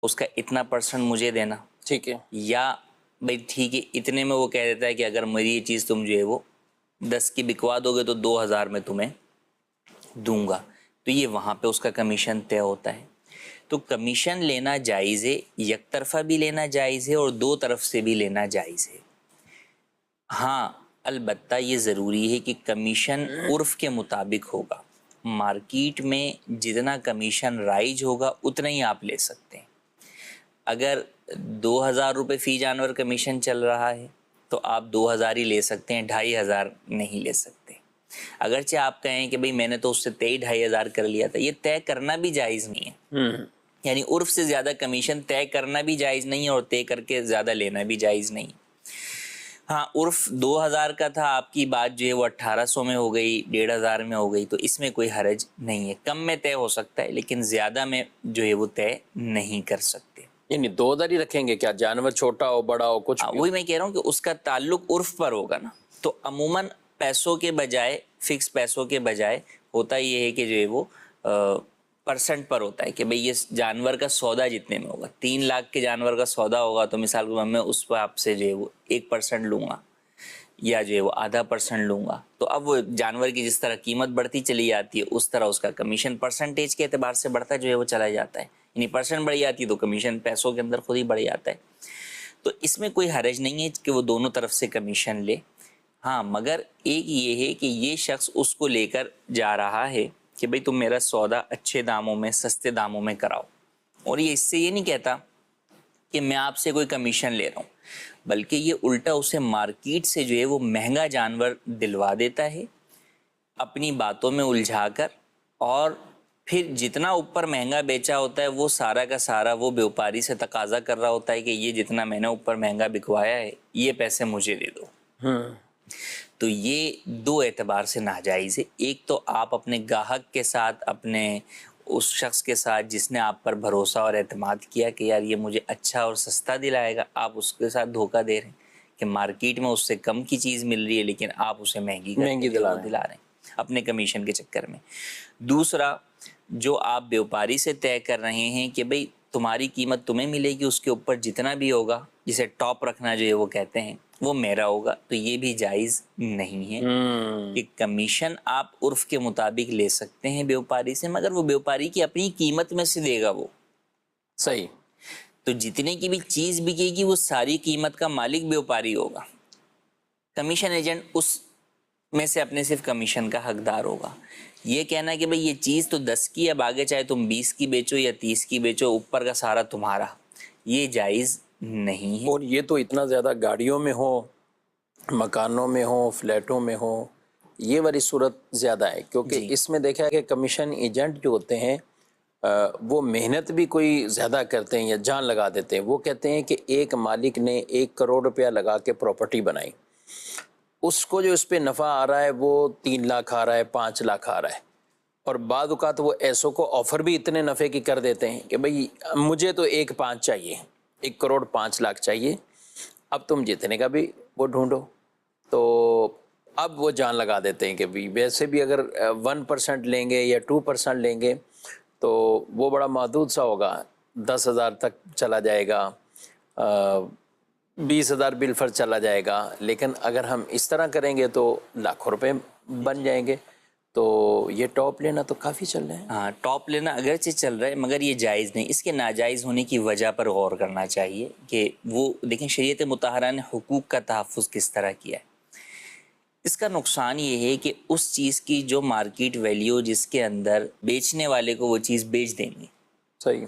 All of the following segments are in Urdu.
اس کا اتنا پرسنٹ مجھے دینا، ٹھیک ہے، یا بھائی ٹھیک ہے اتنے میں وہ کہہ دیتا ہے کہ اگر میری یہ چیز تم جو ہے وہ 10 کی بکوا دو گے تو 2000 میں تمہیں دوں گا، تو یہ وہاں پہ اس کا کمیشن طے ہوتا ہے۔ تو کمیشن لینا جائز ہے، یک طرفہ بھی لینا جائز ہے اور دو طرف سے بھی لینا جائز ہے۔ ہاں البتہ یہ ضروری ہے کہ کمیشن عرف کے مطابق ہوگا، مارکیٹ میں جتنا کمیشن رائج ہوگا اتنا ہی آپ لے سکتے ہیں۔ اگر 2000 روپے فی جانور کمیشن چل رہا ہے تو آپ 2000 ہی لے سکتے ہیں، 2500 نہیں لے سکتے۔ اگرچہ آپ کہیں کہ بھئی میں نے تو اس سے 2500 کر لیا تھا، یہ طے کرنا بھی جائز نہیں ہے، یعنی عرف سے زیادہ کمیشن طے کرنا بھی جائز نہیں ہے اور طے کر کے زیادہ لینا بھی جائز نہیں۔ ہاں عرف 2000 کا تھا، آپ کی بات جو ہے وہ 1800 میں ہو گئی، 1500 میں ہو گئی، تو اس میں کوئی حرج نہیں ہے، کم میں طے ہو سکتا ہے لیکن زیادہ میں جو ہے وہ طے نہیں کر سکتے۔ یعنی 2000 ہی رکھیں گے کیا؟ جانور چھوٹا ہو بڑا ہو کچھ بھی ہو؟ وہی میں کہہ رہا ہوں کہ اس کا تعلق عرف پر ہوگا نا، تو عموماً پیسوں کے بجائے، فکس پیسوں کے بجائے ہوتا یہ ہے کہ جو ہے وہ پرسنٹ پر ہوتا ہے کہ بھئی یہ جانور کا سودا جتنے میں ہوگا، 3 لاکھ کے جانور کا سودا ہوگا تو مثال کو میں اس پہ آپ سے جو ہے وہ 1% لوں گا یا جو ہے وہ ½ % لوں گا، تو اب وہ جانور کی جس طرح قیمت بڑھتی چلی جاتی ہے اس طرح اس کا کمیشن پرسنٹیج کے اعتبار سے بڑھتا جو ہے وہ چلا جاتا ہے، یعنی پرسنٹ بڑھ جاتی ہے تو کمیشن پیسوں کے اندر خود ہی بڑھ جاتا ہے۔ تو اس میں کوئی حرج نہیں ہے کہ وہ دونوں طرف سے کمیشن لے، ہاں مگر ایک یہ ہے کہ یہ شخص اس کو لے کر جا رہا ہے کہ بھئی تم میرا سودا اچھے داموں میں، سستے داموں میں کراؤ، اور یہ اس سے یہ نہیں کہتا کہ میں آپ سے کوئی کمیشن لے رہا ہوں، بلکہ یہ الٹا اسے مارکیٹ سے جو ہے وہ مہنگا جانور دلوا دیتا ہے اپنی باتوں میں الجھا کر، اور پھر جتنا اوپر مہنگا بیچا ہوتا ہے وہ سارا کا سارا وہ بیوپاری سے تقاضا کر رہا ہوتا ہے کہ یہ جتنا میں نے اوپر مہنگا بکوایا ہے یہ پیسے مجھے دے دو۔ تو یہ دو اعتبار سے ناجائز ہے، ایک تو آپ اپنے گاہک کے ساتھ، اپنے اس شخص کے ساتھ جس نے آپ پر بھروسہ اور اعتماد کیا کہ یار یہ مجھے اچھا اور سستا دلائے گا، آپ اس کے ساتھ دھوکہ دے رہے ہیں کہ مارکیٹ میں اس سے کم کی چیز مل رہی ہے لیکن آپ اسے مہنگی دلا رہے ہیں اپنے کمیشن کے چکر میں۔ دوسرا، جو آپ بیوپاری سے طے کر رہے ہیں کہ بھئی تمہاری قیمت تمہیں ملے گی، اس کے اوپر جتنا بھی ہوگا، جسے ٹاپ رکھنا جو ہے وہ کہتے ہیں، وہ میرا ہوگا، تو یہ بھی جائز نہیں ہے کہ کمیشن آپ عرف کے مطابق لے سکتے ہیں بیوپاری سے، مگر وہ بیوپاری کی اپنی قیمت میں سے دے گا وہ صحیح۔ تو جتنے کی بھی چیز بکے گی وہ ساری قیمت کا مالک بیوپاری ہوگا، کمیشن ایجنٹ اس میں سے اپنے صرف کمیشن کا حقدار ہوگا۔ یہ کہنا کہ بھئی یہ چیز تو 10 کی، اب آگے چاہے تم 20 کی بیچو یا 30 کی بیچو، اوپر کا سارا تمہارا، یہ جائز نہیں ہے۔ اور یہ تو اتنا زیادہ گاڑیوں میں ہو، مکانوں میں ہو، فلیٹوں میں ہو، یہ والی صورت زیادہ ہے، کیونکہ جی اس میں دیکھا ہے کہ کمیشن ایجنٹ جو ہوتے ہیں وہ محنت بھی کوئی زیادہ کرتے ہیں یا جان لگا دیتے ہیں۔ وہ کہتے ہیں کہ ایک مالک نے 1 کروڑ روپیہ لگا کے پراپرٹی بنائی، اس کو جو اس پہ نفع آ رہا ہے وہ 3 لاکھ آ رہا ہے، 5 لاکھ آ رہا ہے، اور بعض اوقات وہ ایسوں کو آفر بھی اتنے نفع کی کر دیتے ہیں کہ بھئی مجھے تو 1.5 چاہیے، 1 کروڑ 5 لاکھ چاہیے، اب تم جتنے کا بھی وہ ڈھونڈو۔ تو اب وہ جان لگا دیتے ہیں کہ بھی ویسے بھی اگر 1% لیں گے یا 2% لیں گے تو وہ بڑا محدود سا ہوگا، 10,000 تک چلا جائے گا، 20,000 بالفرض چلا جائے گا، لیکن اگر ہم اس طرح کریں گے تو لاکھوں روپے بن جائیں گے۔ تو یہ ٹاپ لینا تو کافی چل رہے ہیں۔ ہاں ٹاپ لینا اگرچہ چل رہا ہے مگر یہ جائز نہیں، اس کے ناجائز ہونے کی وجہ پر غور کرنا چاہیے کہ وہ دیکھیں شریعت مطہرہ نے حقوق کا تحفظ کس طرح کیا ہے۔ اس کا نقصان یہ ہے کہ اس چیز کی جو مارکیٹ ویلیو جس کے اندر بیچنے والے کو وہ چیز بیچ دیں گے، صحیح۔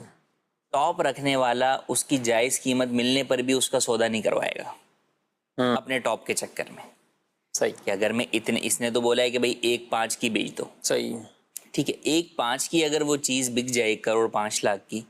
ٹاپ رکھنے والا اس کی جائز قیمت ملنے پر بھی اس کا سودا نہیں کروائے گا اپنے ٹاپ کے چکر میں، صحیح کہ اگر میں اتنے، اس نے تو بولا ہے کہ بھئی 1.5 کی بیچ دو، صحیح، ٹھیک ہے 1.5 کی اگر وہ چیز بک جائے 1 کروڑ 5 لاکھ کی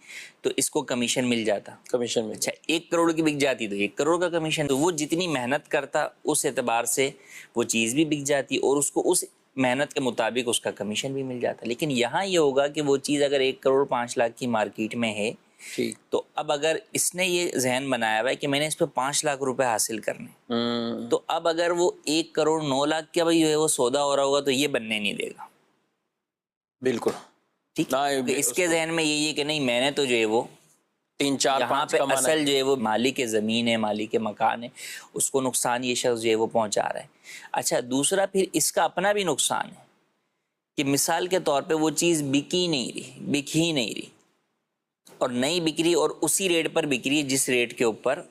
تو اس کو کمیشن مل جاتا، کمیشن میں۔ اچھا 1 کروڑ کی بک جاتی تو 1 کروڑ کا کمیشن، تو وہ جتنی محنت کرتا اس اعتبار سے وہ چیز بھی بک جاتی اور اس کو اس محنت کے مطابق اس کا کمیشن بھی مل جاتا۔ لیکن یہاں یہ ہوگا کہ وہ چیز اگر 1 کروڑ 5 لاکھ کی مارکیٹ میں ہے ٹھیک، تو اب اگر اس نے یہ ذہن بنایا ہوا ہے کہ میں نے اس پہ 5 لاکھ روپے حاصل کرنے، تو اب اگر وہ 1 کروڑ 9 لاکھ کا بھائی وہ سودا ہو رہا ہوگا تو یہ بننے نہیں دے گا، بالکل ٹھیک، تو اس کے ذہن میں یہی ہے کہ نہیں میں نے تو جو ہے وہ 3 4 یہاں 5 پہ کمانا اصل جو ہے وہ مالک زمین ہے، مالک مکان ہے، اس کو نقصان یہ شخص جو ہے وہ پہنچا رہا ہے۔ اچھا دوسرا پھر اس کا اپنا بھی نقصان ہے کہ مثال کے طور پہ وہ چیز بک ہی نہیں رہی اور نہیں بک رہی اور اسی ریٹ پر بک رہی ہے جس ریٹ کے اوپر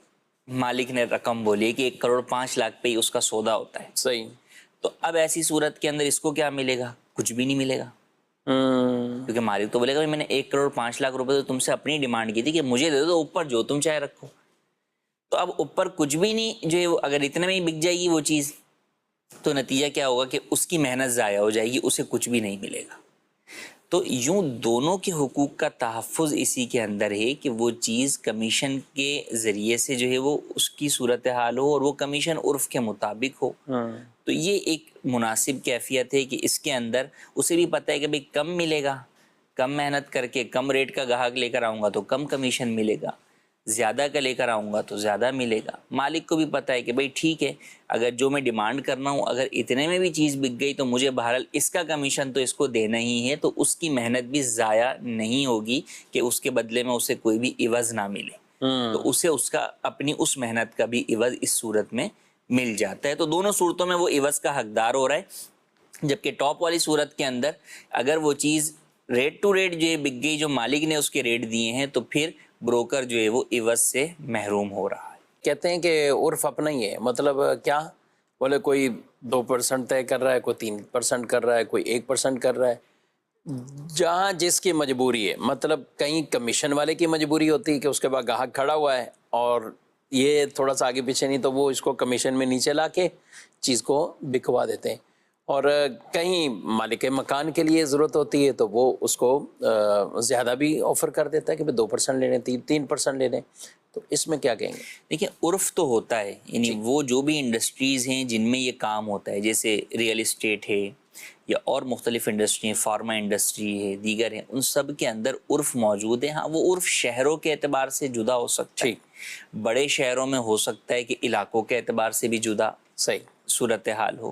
مالک نے رقم بولی ہے کہ 1,05,00,000 پہ ہی اس کا سودا ہوتا ہے۔ صحیح۔ تو اب ایسی صورت کے اندر اس کو کیا ملے گا؟ کچھ بھی نہیں ملے گا، کیونکہ مالک تو بولے گا میں نے 1,05,00,000 روپے تو تم سے اپنی ڈیمانڈ کی تھی کہ مجھے دے دو، تو اوپر جو تم چاہے رکھو۔ تو اب اوپر کچھ بھی نہیں جو ہے وہ اگر اتنے میں ہی بک جائے گی وہ چیز، تو نتیجہ کیا ہوگا کہ اس کی محنت ضائع ہو جائے گی، اسے کچھ بھی نہیں ملے گا۔ تو یوں دونوں کے حقوق کا تحفظ اسی کے اندر ہے کہ وہ چیز کمیشن کے ذریعے سے جو ہے وہ اس کی صورتحال ہو اور وہ کمیشن عرف کے مطابق ہو۔ تو یہ ایک مناسب کیفیت ہے کہ اس کے اندر اسے بھی پتہ ہے کہ بھئی کم ملے گا، کم محنت کر کے کم ریٹ کا گاہک لے کر آؤں گا تو کم کمیشن ملے گا، زیادہ کا لے کر آؤں گا تو زیادہ ملے گا۔ مالک کو بھی پتہ ہے کہ بھئی ٹھیک ہے، اگر جو میں ڈیمانڈ کرنا ہوں اگر اتنے میں بھی چیز بک گئی تو مجھے بہرحال اس کا کمیشن تو اس کو دینا ہی ہے، تو اس کی محنت بھی ضائع نہیں ہوگی کہ اس کے بدلے میں اسے کوئی بھی عوض نہ ملے، تو اسے اس کا اپنی اس محنت کا بھی عوض اس صورت میں مل جاتا ہے۔ تو دونوں صورتوں میں وہ عوض کا حقدار ہو رہا ہے، جبکہ ٹاپ والی صورت کے اندر اگر وہ چیز ریٹ ٹو ریٹ جو ہے بک گئی، جو مالک نے اس کے ریٹ دیے ہیں، تو پھر بروکر جو ہے وہ عوض سے محروم ہو رہا ہے۔ کہتے ہیں کہ عرف اپنا ہی ہے، مطلب کیا بولے کوئی 2% طے کر رہا ہے، کوئی 3% کر رہا ہے، کوئی 1% کر رہا ہے، جہاں جس کی مجبوری ہے۔ مطلب کہیں کمیشن والے کی مجبوری ہوتی ہے کہ اس کے بعد گاہک کھڑا ہوا ہے اور یہ تھوڑا سا آگے پیچھے نہیں تو وہ اس کو کمیشن میں نیچے لا کے چیز کو بکوا دیتے ہیں، اور کہیں مالک مکان کے لیے ضرورت ہوتی ہے تو وہ اس کو زیادہ بھی آفر کر دیتا ہے کہ 2% لے لیں، 3% لے لیں۔ تو اس میں کیا کہیں گے؟ دیکھیں عرف تو ہوتا ہے، یعنی وہ جو بھی انڈسٹریز ہیں جن میں یہ کام ہوتا ہے، جیسے ریئل اسٹیٹ ہے یا اور مختلف انڈسٹری ہیں، فارما انڈسٹری ہے، دیگر ہیں، ان سب کے اندر عرف موجود ہے۔ ہاں وہ عرف شہروں کے اعتبار سے جدا ہو سکتا ہے، بڑے شہروں میں ہو سکتا ہے کہ علاقوں کے اعتبار سے بھی جدا صحیح صورتحال ہو۔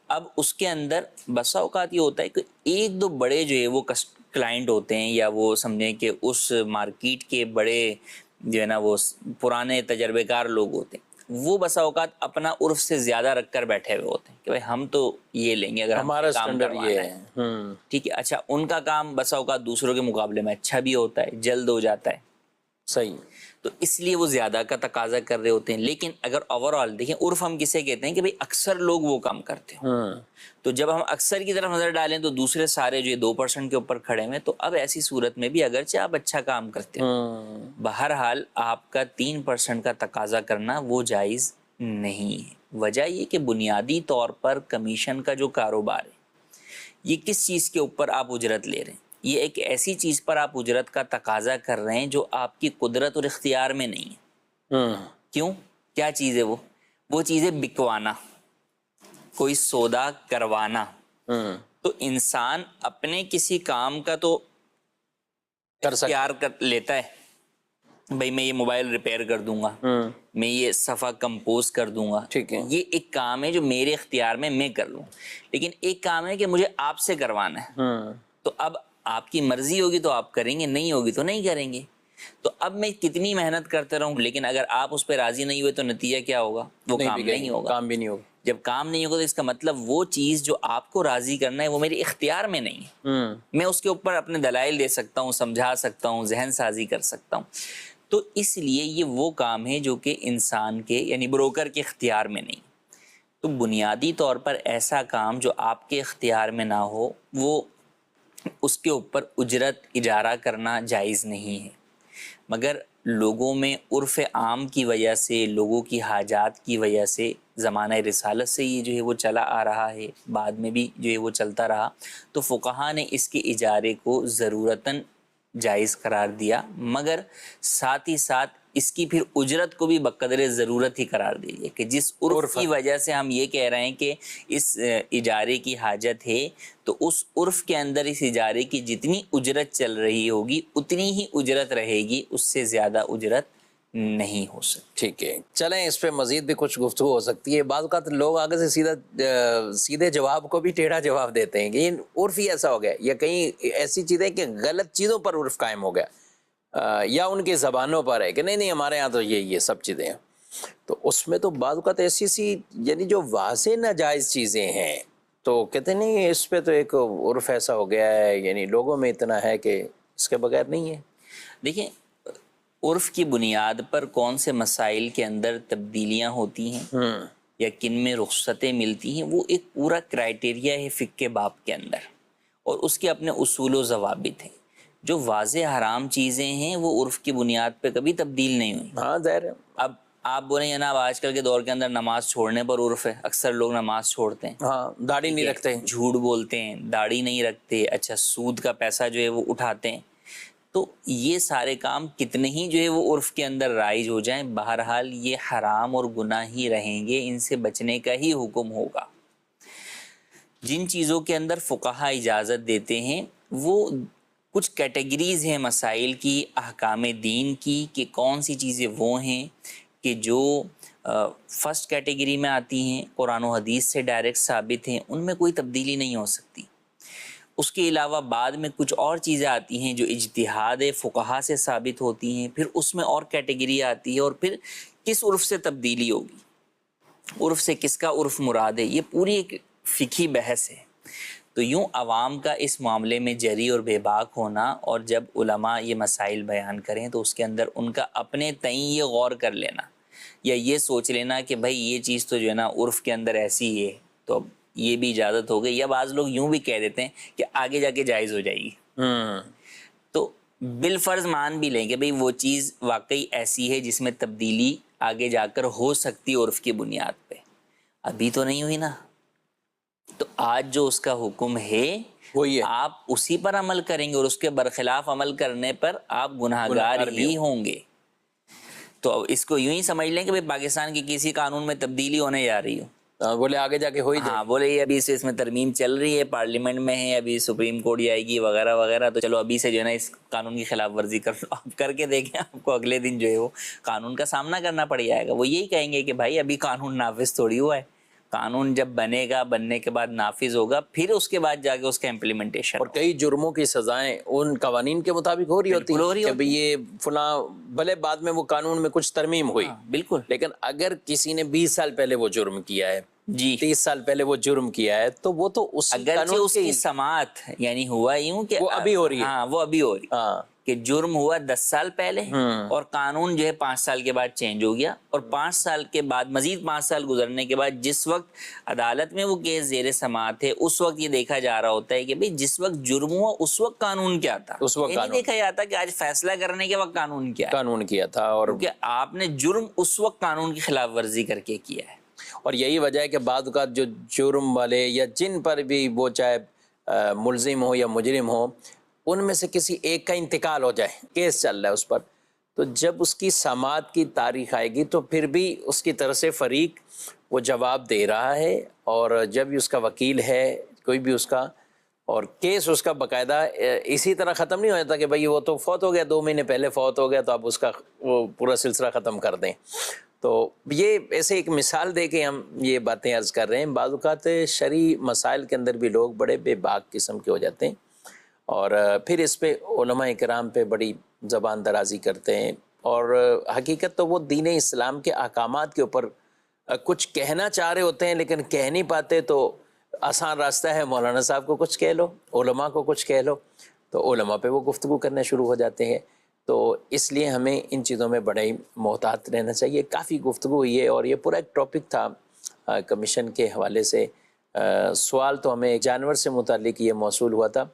اب اس کے اندر بسا اوقات یہ ہوتا ہے کہ ایک دو بڑے جو ہے وہ کلائنٹ ہوتے ہیں، یا وہ سمجھیں کہ اس مارکیٹ کے بڑے جو ہے نا وہ پرانے تجربے کار لوگ ہوتے ہیں، وہ بسا اوقات اپنا عرف سے زیادہ رکھ کر بیٹھے ہوئے ہوتے ہیں کہ بھائی ہم تو یہ لیں گے اگر ہم ہمارا کام سٹینڈرڈ یہ کروانا ہے، ٹھیک ہے۔ اچھا ان کا کام بسا اوقات دوسروں کے مقابلے میں اچھا بھی ہوتا ہے، جلد ہو جاتا ہے، صحیح۔ تو اس لیے وہ زیادہ کا تقاضا کر رہے ہوتے ہیں۔ لیکن اگر اوور آل دیکھیں عرف ہم کسے کہتے ہیں کہ بھئی اکثر لوگ وہ کام کرتے ہیں، تو جب ہم اکثر کی طرف نظر ڈالیں تو دوسرے سارے جو 2% کے اوپر کھڑے ہوئے، تو اب ایسی صورت میں بھی اگرچہ آپ اچھا کام کرتے ہو، بہرحال آپ کا 3% کا تقاضا کرنا وہ جائز نہیں ہے۔ وجہ یہ کہ بنیادی طور پر کمیشن کا جو کاروبار ہے یہ کس چیز کے اوپر آپ اجرت لے رہے ہیں؟ یہ ایک ایسی چیز پر آپ اجرت کا تقاضا کر رہے ہیں جو آپ کی قدرت اور اختیار میں نہیں ہے۔ کیوں؟ کیا چیز ہے وہ چیز ہے بکوانا، کوئی سودا کروانا۔ تو انسان اپنے کسی کام کا تو اختیار کر لیتا ہے، بھئی میں یہ موبائل ریپیئر کر دوں گا، میں یہ صفحہ کمپوز کر دوں گا، ٹھیک ہے، یہ ایک کام ہے جو میرے اختیار میں کر لوں۔ لیکن ایک کام ہے کہ مجھے آپ سے کروانا ہے، تو اب آپ کی مرضی ہوگی تو آپ کریں گے، نہیں ہوگی تو نہیں کریں گے۔ تو اب میں کتنی محنت کرتے رہوں لیکن اگر آپ اس پہ راضی نہیں ہوئے تو نتیجہ کیا ہوگا؟ وہ کام نہیں ہوگا، کام بھی نہیں ہوگا۔ جب کام نہیں ہوگا تو اس کا مطلب وہ چیز جو آپ کو راضی کرنا ہے وہ میرے اختیار میں نہیں ہے، میں اس کے اوپر اپنے دلائل دے سکتا ہوں، سمجھا سکتا ہوں، ذہن سازی کر سکتا ہوں۔ تو اس لیے یہ وہ کام ہے جو کہ انسان کے یعنی بروکر کے اختیار میں نہیں۔ تو بنیادی طور پر ایسا کام جو آپ کے اختیار میں نہ ہو وہ اس کے اوپر اجرت اجارہ کرنا جائز نہیں ہے، مگر لوگوں میں عرف عام کی وجہ سے، لوگوں کی حاجات کی وجہ سے، زمانہ رسالت سے یہ جو ہے وہ چلا آ رہا ہے، بعد میں بھی جو ہے وہ چلتا رہا، تو فقہا نے اس کے اجارے کو ضرورتاً جائز قرار دیا، مگر ساتھ ہی ساتھ اس کی پھر اجرت کو بھی بقدر ضرورت ہی قرار دی کہ جس عرف کی وجہ سے ہم یہ کہہ رہے ہیں کہ اس اجارے کی حاجت ہے، تو اس عرف کے اندر اس اجارے کی جتنی اجرت چل رہی ہوگی اتنی ہی اجرت رہے گی، اس سے زیادہ اجرت نہیں ہو سکتی۔ ٹھیک ہے، چلیں اس پہ مزید بھی کچھ گفتگو ہو سکتی ہے۔ بعض اوقات لوگ آگے سے سیدھے جواب کو بھی ٹیڑھا جواب دیتے ہیں کہ یہ عرف ہی ایسا ہو گیا، یا کہیں ایسی چیزیں کہ غلط چیزوں پر عرف قائم ہو گیا۔ یا ان کی زبانوں پر ہے کہ نہیں نہیں ہمارے یہاں تو یہ سب چیزیں ہیں. تو اس میں تو بعض اوقات ایسی سی یعنی جو واضح ناجائز چیزیں ہیں تو کہتے نہیں اس پہ تو ایک عرف ایسا ہو گیا ہے، یعنی لوگوں میں اتنا ہے کہ اس کے بغیر نہیں ہے. دیکھیں عرف کی بنیاد پر کون سے مسائل کے اندر تبدیلیاں ہوتی ہیں یا کن میں رخصتیں ملتی ہیں، وہ ایک پورا کرائٹیریا ہے فقہ کے باب کے اندر، اور اس کے اپنے اصول و ضوابط ہیں. جو واضح حرام چیزیں ہیں وہ عرف کی بنیاد پہ کبھی تبدیل نہیں ہوئی. ہاں ظاہر ہے. اب آپ بولیں جناب آج کل کے دور کے اندر نماز چھوڑنے پر عرف ہے، اکثر لوگ نماز چھوڑتے ہیں، ہاں داڑھی نہیں رکھتے، جھوٹ بولتے ہیں، داڑھی نہیں رکھتے، اچھا سود کا پیسہ جو ہے وہ اٹھاتے ہیں. تو یہ سارے کام کتنے ہی جو ہے وہ عرف کے اندر رائج ہو جائیں، بہرحال یہ حرام اور گناہ ہی رہیں گے، ان سے بچنے کا ہی حکم ہوگا. جن چیزوں کے اندر فقہا اجازت دیتے ہیں وہ کچھ کیٹیگریز ہیں مسائل کی، احکام دین کی، کہ کون سی چیزیں وہ ہیں کہ جو فرسٹ کیٹیگری میں آتی ہیں، قرآن و حدیث سے ڈائریکٹ ثابت ہیں، ان میں کوئی تبدیلی نہیں ہو سکتی. اس کے علاوہ بعد میں کچھ اور چیزیں آتی ہیں جو اجتہاد فقہا سے ثابت ہوتی ہیں، پھر اس میں اور کیٹیگری آتی ہے، اور پھر کس عرف سے تبدیلی ہوگی، عرف سے کس کا عرف مراد ہے، یہ پوری ایک فقہی بحث ہے. تو یوں عوام کا اس معاملے میں جری اور بے باک ہونا، اور جب علماء یہ مسائل بیان کریں تو اس کے اندر ان کا اپنے تئیں یہ غور کر لینا یا یہ سوچ لینا کہ بھائی یہ چیز تو جو ہے نا عرف کے اندر ایسی ہے تو اب یہ بھی اجازت ہو گئی، یا بعض لوگ یوں بھی کہہ دیتے ہیں کہ آگے جا کے جائز ہو جائے گی. تو بالفرض مان بھی لیں کہ بھئی وہ چیز واقعی ایسی ہے جس میں تبدیلی آگے جا کر ہو سکتی عرف کی بنیاد پہ، ابھی تو نہیں ہوئی نا. تو آج جو اس کا حکم ہے وہی ہے، آپ اسی پر عمل کریں گے، اور اس کے برخلاف عمل کرنے پر آپ گناہگار ہی ہوں گے. تو اب اس کو یوں ہی سمجھ لیں کہ بھئی پاکستان کی کسی قانون میں تبدیلی ہونے جا رہی ہو، بولے آگے جا کے ہو ہی جائے. ہاں بولے یہ ابھی سے اس میں ترمیم چل رہی ہے، پارلیمنٹ میں ہے، ابھی سپریم کورٹ جائے گی وغیرہ وغیرہ، تو چلو ابھی سے جو ہے نا اس قانون کی خلاف ورزی کر لو. آپ کر کے دیکھیں آپ کو اگلے دن جو ہے وہ قانون کا سامنا کرنا پڑ جائے گا. وہ یہی کہیں گے کہ بھائی ابھی قانون نافذ تھوڑی ہوا ہے، قانون جب بنے گا، بننے کے بعد نافذ ہوگا، پھر اس کے بعد جا کے اس کا امپلیمنٹیشن. اور کئی جرموں کی سزائیں ان قوانین کے مطابق ہو رہی ہوتی ہیں کہ بھئی یہ فلاں، بھلے بعد میں وہ قانون میں کچھ ترمیم ہوئی، بالکل، لیکن اگر کسی نے 20 سال پہلے وہ جرم کیا ہے، جی 30 سال پہلے وہ جرم کیا ہے، تو وہ تو اسی اگرچہ قانون اس کی سماعت یعنی ہوا یوں کہ وہ ابھی ہو رہی ہے. ہاں وہ ابھی ہو رہی ہے ہاں کہ جرم ہوا 10 سال پہلے اور قانون جو ہے 5 سال کے بعد چینج ہو گیا، اور 5 سال کے بعد مزید 5 سال گزرنے کے بعد جس وقت عدالت میں وہ کیس زیر سماعت ہے اس وقت یہ دیکھا جا رہا ہوتا ہے کہ بھئی جس وقت جرم ہوا اس وقت قانون کیا تھا. اس وقت یہ نہیں دیکھا جاتا کہ آج فیصلہ کرنے کے وقت قانون کیا ہے، قانون کیا تھا، اور کیونکہ آپ نے جرم اس وقت قانون کی خلاف ورزی کر کے کیا ہے. اور یہی وجہ ہے کہ بعض اوقات جو جرم والے یا جن پر بھی وہ چاہے ملزم ہو یا مجرم ہو، ان میں سے کسی ایک کا انتقال ہو جائے، کیس چل رہا ہے اس پر، تو جب اس کی سماعت کی تاریخ آئے گی تو پھر بھی اس کی طرف سے فریق وہ جواب دے رہا ہے، اور جب بھی اس کا وکیل ہے کوئی بھی اس کا، اور کیس اس کا باقاعدہ اسی طرح ختم نہیں ہو جاتا کہ بھئی وہ تو فوت ہو گیا، 2 مہینے پہلے فوت ہو گیا تو آپ اس کا وہ پورا سلسلہ ختم کر دیں. تو یہ ایسے ایک مثال دے کے ہم یہ باتیں عرض کر رہے ہیں. بعض اوقات شرعی مسائل کے اندر بھی لوگ بڑے بے باک قسم کے ہو جاتے ہیں، اور پھر اس پہ علماء کرام پہ بڑی زبان درازی کرتے ہیں، اور حقیقت تو وہ دین اسلام کے احکامات کے اوپر کچھ کہنا چاہ رہے ہوتے ہیں لیکن کہہ نہیں پاتے. تو آسان راستہ ہے مولانا صاحب کو کچھ کہہ لو، علماء کو کچھ کہہ لو، تو علماء پہ وہ گفتگو کرنا شروع ہو جاتے ہیں. تو اس لیے ہمیں ان چیزوں میں بڑے ہی محتاط رہنا چاہیے. کافی گفتگو ہوئی ہے، اور یہ پورا ایک ٹاپک تھا کمیشن کے حوالے سے. سوال تو ہمیں جانور سے متعلق یہ موصول ہوا تھا،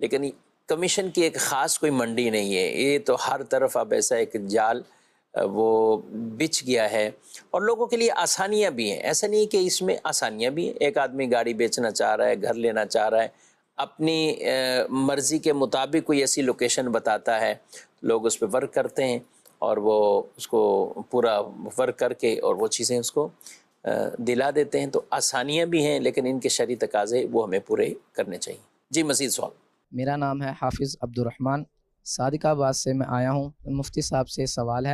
لیکن کمیشن کی ایک خاص کوئی منڈی نہیں ہے. یہ تو ہر طرف اب ایسا ایک جال وہ بچھ گیا ہے، اور لوگوں کے لیے آسانیاں بھی ہیں. ایسا نہیں کہ اس میں آسانیاں بھی ہیں. ایک آدمی گاڑی بیچنا چاہ رہا ہے، گھر لینا چاہ رہا ہے، اپنی مرضی کے مطابق کوئی ایسی لوکیشن بتاتا ہے، لوگ اس پہ ورک کرتے ہیں، اور وہ اس کو پورا ورک کر کے اور وہ چیزیں اس کو دلا دیتے ہیں. تو آسانیاں بھی ہیں، لیکن ان کے شرعی تقاضے وہ ہمیں پورے کرنے چاہیے. جی مزید سوال. میرا نام ہے حافظ عبد الرحمن، صادق آباد سے میں آیا ہوں. مفتی صاحب سے سوال ہے